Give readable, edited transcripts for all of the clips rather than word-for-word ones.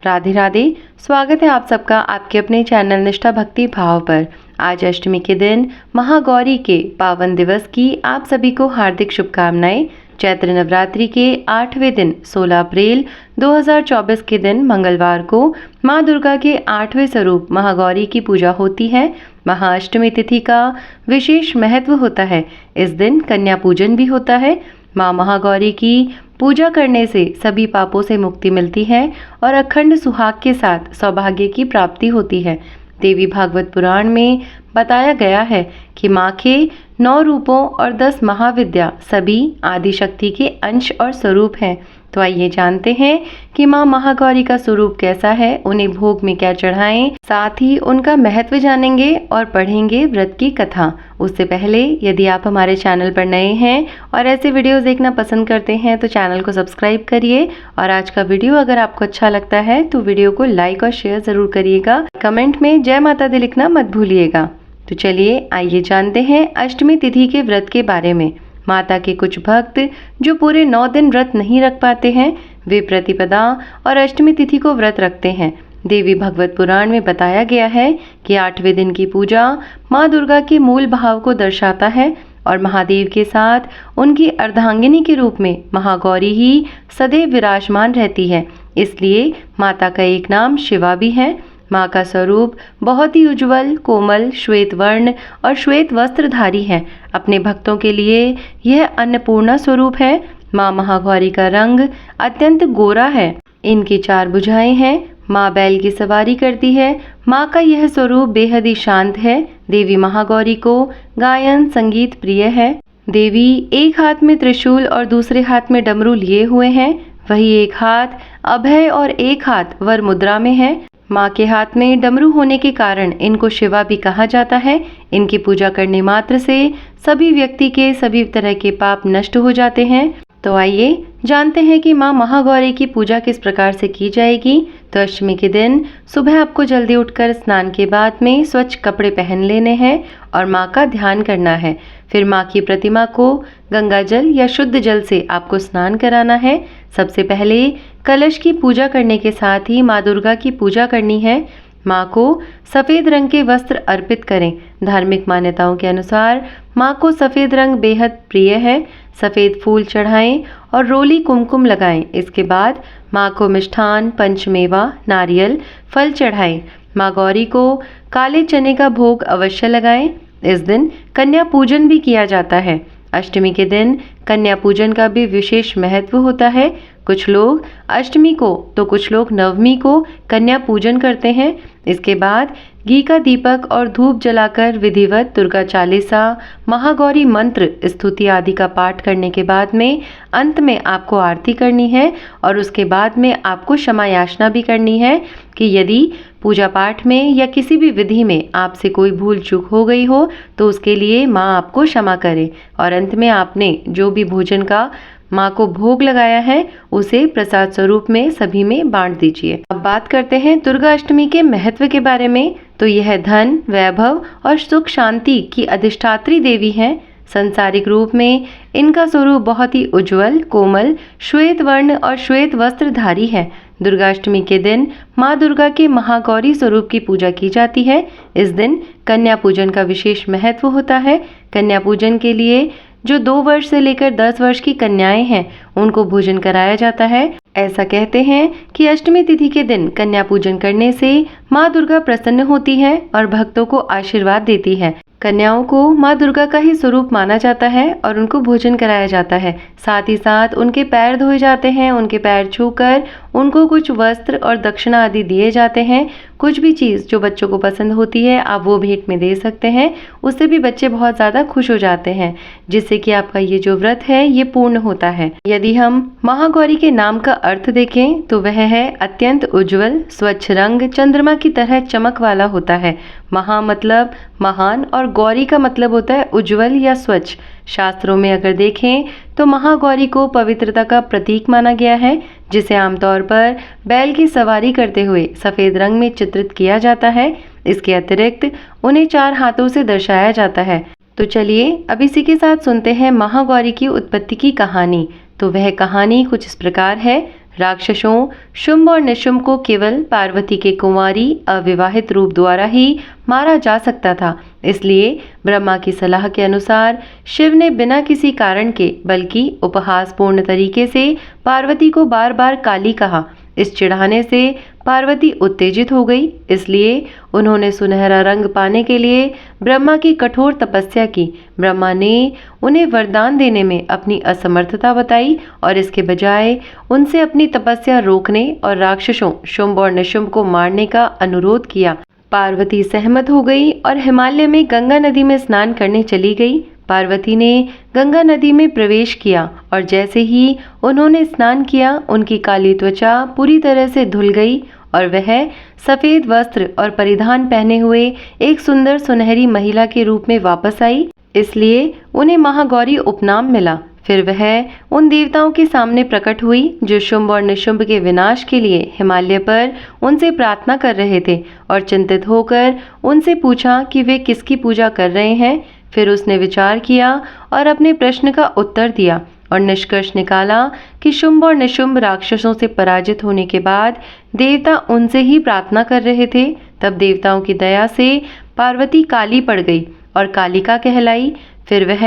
राधे राधे। स्वागत है आप सबका आपके अपने चैनल निष्ठा भक्ति भाव पर। आज अष्टमी के दिन महागौरी के पावन दिवस की आप सभी को हार्दिक शुभकामनाएं। चैत्र नवरात्रि के 8वें दिन 16 अप्रैल 2024 के दिन मंगलवार को मां दुर्गा के 8वें स्वरूप महागौरी की पूजा होती है। महाअष्टमी तिथि का विशेष महत्व होता है। इस दिन कन्या पूजन भी होता है। मां महागौरी की पूजा करने से सभी पापों से मुक्ति मिलती है और अखंड सुहाग के साथ सौभाग्य की प्राप्ति होती है। देवी भागवत पुराण में बताया गया है कि माँ के 9 रूपों और 10 महाविद्या सभी आदि शक्ति के अंश और स्वरूप हैं। तो आइए जानते हैं कि माँ महागौरी का स्वरूप कैसा है, उन्हें भोग में क्या चढ़ाएं, साथ ही उनका महत्व जानेंगे और पढ़ेंगे व्रत की कथा। उससे पहले यदि आप हमारे चैनल पर नए हैं और ऐसे वीडियोस देखना पसंद करते हैं तो चैनल को सब्सक्राइब करिए। और आज का वीडियो अगर आपको अच्छा लगता है तो वीडियो को लाइक और शेयर जरूर करिएगा। कमेंट में जय माता दी लिखना मत भूलिएगा। तो चलिए आइए जानते हैं अष्टमी तिथि के व्रत के बारे में। माता के कुछ भक्त जो पूरे 9 दिन व्रत नहीं रख पाते हैं, वे प्रतिपदा और अष्टमी तिथि को व्रत रखते हैं। देवी भगवत पुराण में बताया गया है कि 8वें दिन की पूजा माँ दुर्गा के मूल भाव को दर्शाता है और महादेव के साथ उनकी अर्धांगिनी के रूप में महागौरी ही सदैव विराजमान रहती है। इसलिए माता का एक नाम शिवा भी है। माँ का स्वरूप बहुत ही उज्जवल, कोमल, श्वेत वर्ण और श्वेत वस्त्रधारी है। अपने भक्तों के लिए यह अन्नपूर्णा स्वरूप है। माँ महागौरी का रंग अत्यंत गोरा है। इनकी 4 भुजाएं हैं। माँ बैल की सवारी करती है। माँ का यह स्वरूप बेहद ही शांत है। देवी महागौरी को गायन संगीत प्रिय है। देवी एक हाथ में त्रिशूल और दूसरे हाथ में डमरू लिए हुए हैं। वही एक हाथ अभय और एक हाथ वर मुद्रा में है। माँ के हाथ में डमरू होने के कारण इनको शिवा भी कहा जाता है। इनकी पूजा करने मात्र से सभी व्यक्ति के सभी तरह के पाप नष्ट हो जाते हैं। तो आइए जानते हैं कि माँ महागौरी की पूजा किस प्रकार से की जाएगी। तो अष्टमी के दिन सुबह आपको जल्दी उठकर स्नान के बाद में स्वच्छ कपड़े पहन लेने हैं और माँ का ध्यान करना है। फिर माँ की प्रतिमा को गंगा जल या शुद्ध जल से आपको स्नान कराना है। सबसे पहले कलश की पूजा करने के साथ ही माँ दुर्गा की पूजा करनी है। माँ को सफ़ेद रंग के वस्त्र अर्पित करें। धार्मिक मान्यताओं के अनुसार माँ को सफ़ेद रंग बेहद प्रिय है। सफ़ेद फूल चढ़ाएं और रोली कुमकुम लगाएं। इसके बाद माँ को मिष्ठान, पंचमेवा, नारियल, फल चढ़ाएं। माँ गौरी को काले चने का भोग अवश्य लगाएं। इस दिन कन्या पूजन भी किया जाता है। अष्टमी के दिन कन्या पूजन का भी विशेष महत्व होता है। कुछ लोग अष्टमी को तो कुछ लोग नवमी को कन्या पूजन करते हैं। इसके बाद घी का दीपक और धूप जलाकर विधिवत दुर्गा चालीसा, महागौरी मंत्र, स्तुति आदि का पाठ करने के बाद में अंत में आपको आरती करनी है और उसके बाद में आपको क्षमा याचना भी करनी है कि यदि पूजा पाठ में या किसी भी विधि में आपसे कोई भूल चूक हो गई हो तो उसके लिए माँ आपको क्षमा करे। और अंत में आपने जो भी भोजन का माँ को भोग लगाया है उसे प्रसाद स्वरूप में सभी में बांट दीजिए। अब बात करते हैं दुर्गा अष्टमी के महत्व के बारे में। तो यह धन, वैभव और सुख शांति की अधिष्ठात्री देवी हैं। संसारिक रूप में इनका स्वरूप बहुत ही उज्जवल, कोमल, श्वेत वर्ण और श्वेत वस्त्रधारी है। दुर्गाष्टमी के दिन माँ दुर्गा के महागौरी स्वरूप की पूजा की जाती है। इस दिन कन्या पूजन का विशेष महत्व होता है। कन्या पूजन के लिए जो 2 वर्ष से लेकर 10 वर्ष की कन्याएं हैं उनको भोजन कराया जाता है। ऐसा कहते हैं कि अष्टमी तिथि के दिन कन्या पूजन करने से माँ दुर्गा प्रसन्न होती है और भक्तों को आशीर्वाद देती है। कन्याओं को माँ दुर्गा का ही स्वरूप माना जाता है और उनको भोजन कराया जाता है। साथ ही साथ उनके पैर धोए जाते हैं। उनके पैर छूकर उनको कुछ वस्त्र और दक्षिणा आदि दिए जाते हैं। कुछ भी चीज़ जो बच्चों को पसंद होती है आप वो भेंट में दे सकते हैं। उससे भी बच्चे बहुत ज़्यादा खुश हो जाते हैं, जिससे कि आपका ये जो व्रत है ये पूर्ण होता है। यदि हम महागौरी के नाम का अर्थ देखें तो वह है अत्यंत उज्जवल, स्वच्छ रंग, चंद्रमा की तरह चमक वाला होता है। महा मतलब महान और गौरी का मतलब होता है उज्जवल या स्वच्छ। शास्त्रों में अगर देखें तो महागौरी को पवित्रता का प्रतीक माना गया है, जिसे आमतौर पर बैल की सवारी करते हुए सफ़ेद रंग में चित्रित किया जाता है। इसके अतिरिक्त उन्हें 4 हाथों से दर्शाया जाता है। तो चलिए अब इसी के साथ सुनते हैं महागौरी की उत्पत्ति की कहानी। तो वह कहानी कुछ इस प्रकार है। राक्षसों शुंभ और निशुंभ को केवल पार्वती के कुंवारी अविवाहित रूप द्वारा ही मारा जा सकता था। इसलिए ब्रह्मा की सलाह के अनुसार शिव ने बिना किसी कारण के बल्कि उपहासपूर्ण तरीके से पार्वती को बार बार काली कहा। इस चिढ़ाने से पार्वती उत्तेजित हो गई, इसलिए उन्होंने सुनहरा रंग पाने के लिए ब्रह्मा की कठोर तपस्या की। ब्रह्मा ने उन्हें वरदान देने में अपनी असमर्थता बताई और इसके बजाय उनसे अपनी तपस्या रोकने और राक्षसों शुंभ और निशुंभ को मारने का अनुरोध किया। पार्वती सहमत हो गई और हिमालय में गंगा नदी में स्नान करने चली गई। पार्वती ने गंगा नदी में प्रवेश किया और जैसे ही उन्होंने स्नान किया, उनकी काली त्वचा पूरी तरह से धुल गई और वह सफेद वस्त्र और परिधान पहने हुए एक सुंदर सुनहरी महिला के रूप में वापस आई। इसलिए उन्हें महागौरी उपनाम मिला। फिर वह उन देवताओं के सामने प्रकट हुई जो शुंभ और निशुंभ के विनाश के लिए हिमालय पर उनसे प्रार्थना कर रहे थे और चिंतित होकर उनसे पूछा कि वे किसकी पूजा कर रहे हैं। फिर उसने विचार किया और अपने प्रश्न का उत्तर दिया और निष्कर्ष निकाला कि शुंभ और निशुंभ राक्षसों से पराजित होने के बाद देवता उनसे ही प्रार्थना कर रहे थे। तब देवताओं की दया से पार्वती काली पड़ गई और कालिका कहलाई। फिर वह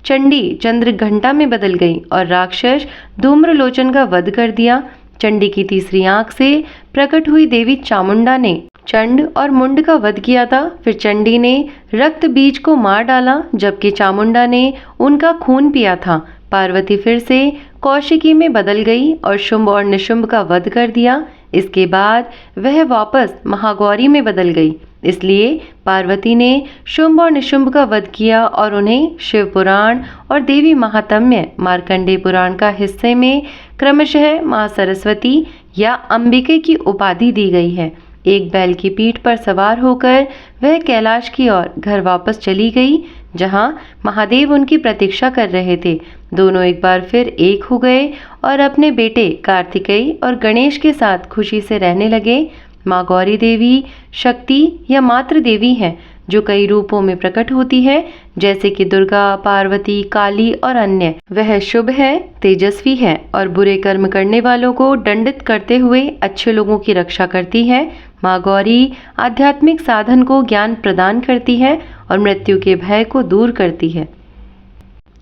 चंडी चंद्रघंटा में बदल गई और राक्षस धूम्रलोचन का वध कर दिया। चंडी की तीसरी आंख से प्रकट हुई देवी चामुंडा ने चंड और मुंड का वध किया था। फिर चंडी ने रक्त बीज को मार डाला जबकि चामुंडा ने उनका खून पिया था। पार्वती फिर से कौशिकी में बदल गई और शुंभ और निशुंभ का वध कर दिया। इसके बाद वह वापस महागौरी में बदल गई। इसलिए पार्वती ने शुंभ और निशुंभ का वध किया और उन्हें शिव पुराण और देवी महात्म्य मार्कंडेय पुराण का हिस्से में क्रमशः मां सरस्वती या अंबिके की उपाधि दी गई है। एक बैल की पीठ पर सवार होकर वह कैलाश की ओर घर वापस चली गई, जहां महादेव उनकी प्रतीक्षा कर रहे थे। दोनों एक बार फिर एक हो गए और अपने बेटे कार्तिकेय और गणेश के साथ खुशी से रहने लगे। माँ गौरी देवी शक्ति या मातृ देवी हैं जो कई रूपों में प्रकट होती है, जैसे कि दुर्गा, पार्वती, काली और अन्य। वह शुभ है, तेजस्वी है और बुरे कर्म करने वालों को दंडित करते हुए अच्छे लोगों की रक्षा करती है। माँ गौरी आध्यात्मिक साधन को ज्ञान प्रदान करती है और मृत्यु के भय को दूर करती है।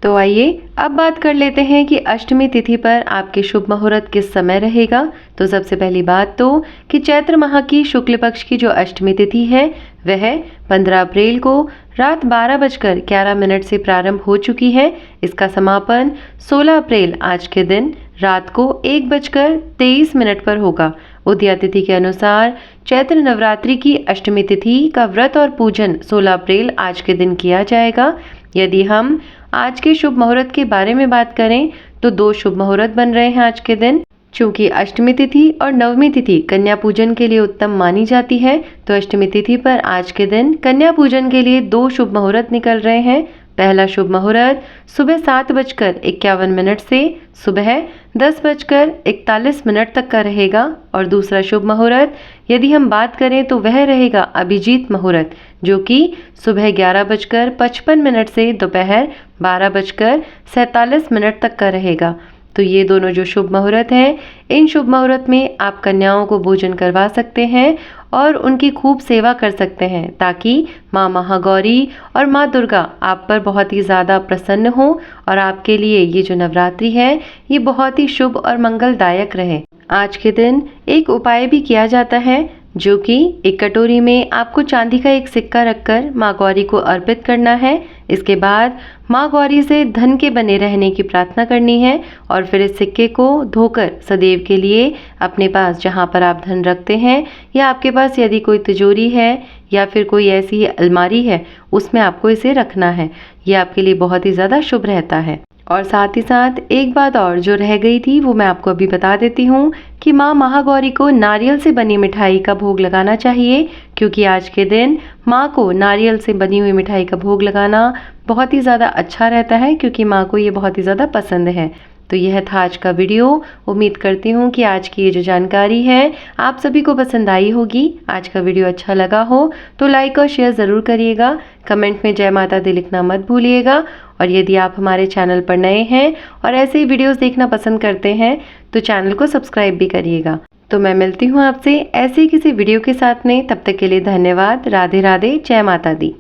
तो आइए अब बात कर लेते हैं कि अष्टमी तिथि पर आपके शुभ मुहूर्त किस समय रहेगा। तो सबसे पहली बात तो कि चैत्र माह की शुक्ल पक्ष की जो अष्टमी तिथि है वह 15 अप्रैल को रात 12:11 से प्रारंभ हो चुकी है। इसका समापन 16 अप्रैल आज के दिन रात को 1:23 पर होगा। उदया तिथि के अनुसार चैत्र नवरात्रि की अष्टमी तिथि का व्रत और पूजन 16 अप्रैल आज के दिन किया जाएगा। यदि हम आज के शुभ मुहूर्त के बारे में बात करें तो 2 शुभ मुहूर्त बन रहे हैं आज के दिन। चूंकि अष्टमी तिथि और नवमी तिथि कन्या पूजन के लिए उत्तम मानी जाती है, तो अष्टमी तिथि पर आज के दिन कन्या पूजन के लिए 2 शुभ मुहूर्त निकल रहे हैं। पहला शुभ मुहूर्त सुबह 7:51 से सुबह 10:41 तक का रहेगा और दूसरा शुभ मुहूर्त यदि हम बात करें तो वह रहेगा अभिजीत मुहूर्त, जो कि सुबह 11:55 से दोपहर 12:47 तक का रहेगा। तो ये दोनों जो शुभ मुहूर्त हैं, इन शुभ मुहूर्त में आप कन्याओं को भोजन करवा सकते हैं और उनकी खूब सेवा कर सकते हैं, ताकि माँ महागौरी और माँ दुर्गा आप पर बहुत ही ज़्यादा प्रसन्न हो और आपके लिए ये जो नवरात्रि है ये बहुत ही शुभ और मंगलदायक रहे। आज के दिन एक उपाय भी किया जाता है, जो कि एक कटोरी में आपको चांदी का एक सिक्का रखकर माँ गौरी को अर्पित करना है। इसके बाद माँ गौरी से धन के बने रहने की प्रार्थना करनी है और फिर इस सिक्के को धोकर सदैव के लिए अपने पास जहाँ पर आप धन रखते हैं या आपके पास यदि कोई तिजोरी है या फिर कोई ऐसी अलमारी है उसमें आपको इसे रखना है। ये आपके लिए बहुत ही ज़्यादा शुभ रहता है। और साथ ही साथ एक बात और जो रह गई थी वो मैं आपको अभी बता देती हूँ कि माँ महागौरी को नारियल से बनी मिठाई का भोग लगाना चाहिए, क्योंकि आज के दिन माँ को नारियल से बनी हुई मिठाई का भोग लगाना बहुत ही ज़्यादा अच्छा रहता है, क्योंकि माँ को ये बहुत ही ज़्यादा पसंद है। तो यह था आज का वीडियो। उम्मीद करती हूँ कि आज की ये जो जानकारी है आप सभी को पसंद आई होगी। आज का वीडियो अच्छा लगा हो तो लाइक और शेयर ज़रूर करिएगा। कमेंट में जय माता दी लिखना मत भूलिएगा। और यदि आप हमारे चैनल पर नए हैं और ऐसे ही वीडियोस देखना पसंद करते हैं तो चैनल को सब्सक्राइब भी करिएगा। तो मैं मिलती हूँ आपसे ऐसे ही किसी वीडियो के साथ में। तब तक के लिए धन्यवाद। राधे राधे। जय माता दी।